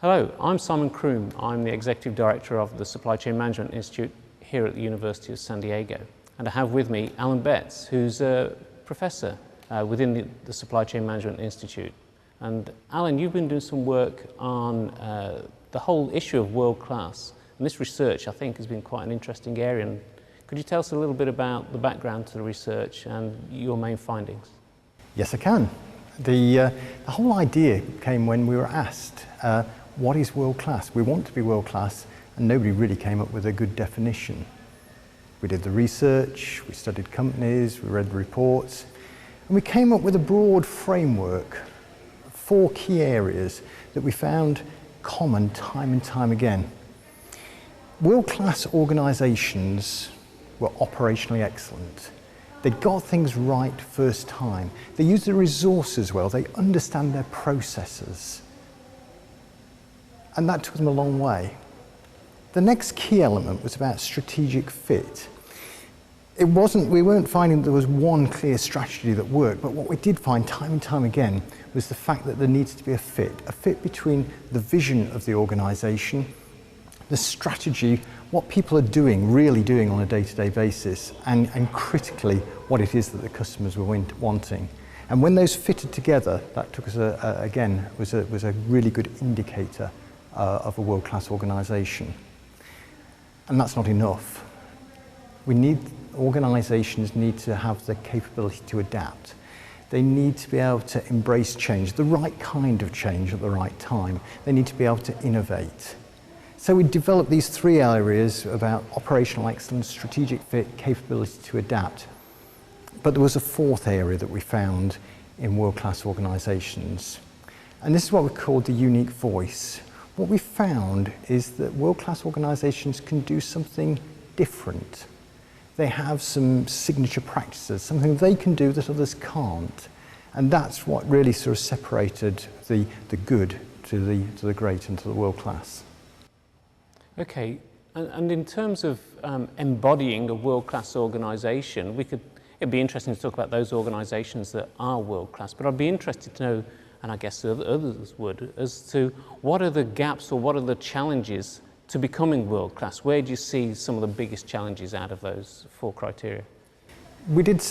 Hello, I'm Simon Kroom. I'm the Executive Director of the Supply Chain Management Institute here at the University of San Diego. And I have with me Alan Betts, who's a professor within the Supply Chain Management Institute. And Alan, you've been doing some work on the whole issue of world class. And this research, I think, has been quite an interesting area. And could you tell us a little bit about the background to the research and your main findings? Yes, I can. The whole idea came when we were asked, what is world class? We want to be world class, and nobody really came up with a good definition. We did the research, we studied companies, we read the reports, and we came up with a broad framework, 4 key areas that we found common time and time again. World class organisations were operationally excellent. They got things right first time. They use the resources well, they understand their processes. And that took them a long way. The next key element was about strategic fit. We weren't finding there was one clear strategy that worked, but what we did find time and time again was the fact that there needs to be a fit between the vision of the organisation, the strategy, what people are doing, really doing on a day-to-day basis, and critically, what it is that the customers were wanting. And when those fitted together, that took us, was a really good indicator of a world-class organisation. And that's not enough. Organisations need to have the capability to adapt. They need to be able to embrace change, the right kind of change at the right time. They need to be able to innovate. So we developed these 3 areas about operational excellence, strategic fit, capability to adapt. But there was a 4th area that we found in world-class organisations. And this is what we called the unique voice. What we found is that world-class organisations can do something different. They have some signature practices, something they can do that others can't. And that's what really sort of separated the good to the great and to the world-class. Okay, and in terms of embodying a world-class organisation, it'd be interesting to talk about those organisations that are world-class, but I'd be interested to know, and I guess others would, as to what are the gaps or what are the challenges to becoming world-class? Where do you see some of the biggest challenges out of those 4 criteria? We did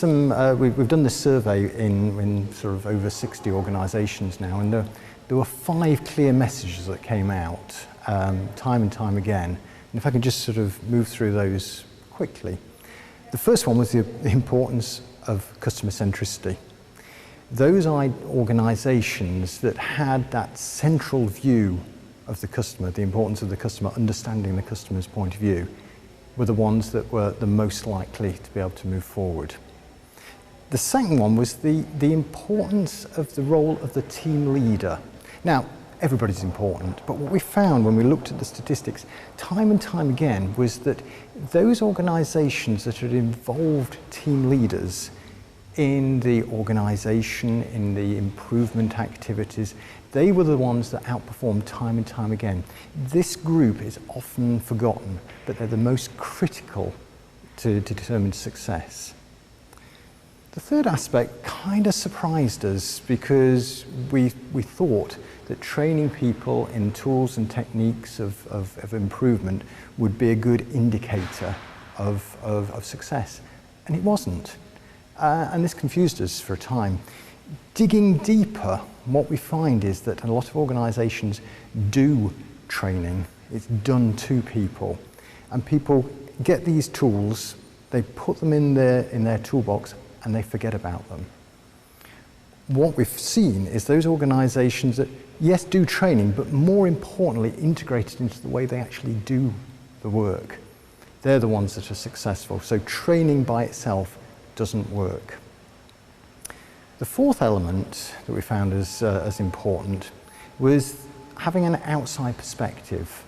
we've done this survey in sort of over 60 organisations now, and there were 5 clear messages that came out time and time again. And if I could just sort of move through those quickly. The first one was the importance of customer centricity. Those organisations that had that central view of the customer, the importance of the customer, understanding the customer's point of view, were the ones that were the most likely to be able to move forward. The second one was the importance of the role of the team leader. Now, everybody's important, but what we found when we looked at the statistics time and time again was that those organisations that had involved team leaders in the organisation, in the improvement activities, they were the ones that outperformed time and time again. This group is often forgotten, but they're the most critical to determine success. The third aspect kind of surprised us because we thought that training people in tools and techniques of improvement would be a good indicator of success, and it wasn't. And this confused us for a time. Digging deeper, what we find is that a lot of organisations do training. It's done to people. And people get these tools, they put them in their toolbox, and they forget about them. What we've seen is those organisations that, yes, do training, but more importantly, integrate it into the way they actually do the work. They're the ones that are successful. So training by itself doesn't work. The 4th element that we found as important was having an outside perspective.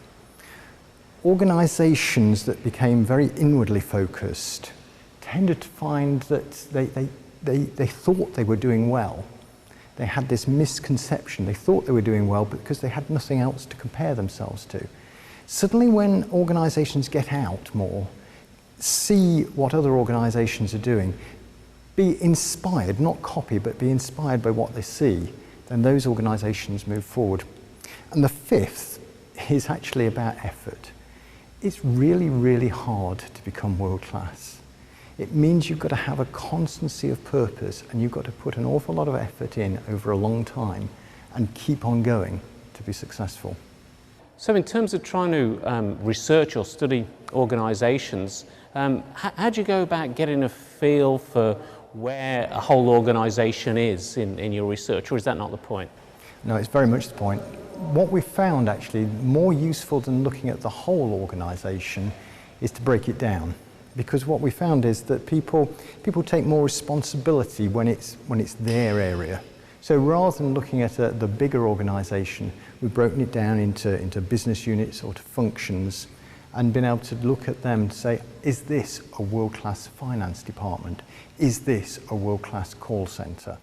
Organisations that became very inwardly focused tended to find that they thought they were doing well. They had this misconception. They thought they were doing well because they had nothing else to compare themselves to. Suddenly when organisations get out more, see what other organisations are doing, be inspired, not copy, but be inspired by what they see, then those organisations move forward. And the fifth is actually about effort. It's really, really hard to become world class. It means you've got to have a constancy of purpose, and you've got to put an awful lot of effort in over a long time and keep on going to be successful. So in terms of trying to research or study organisations, how do you go about getting a feel for where a whole organisation is in your research, or is that not the point? No, it's very much the point. What we found actually more useful than looking at the whole organisation is to break it down, because what we found is that people take more responsibility when it's their area. So rather than looking at the bigger organisation, we've broken it down into business units or to functions, and been able to look at them to say, is this a world-class finance department? Is this a world-class call centre?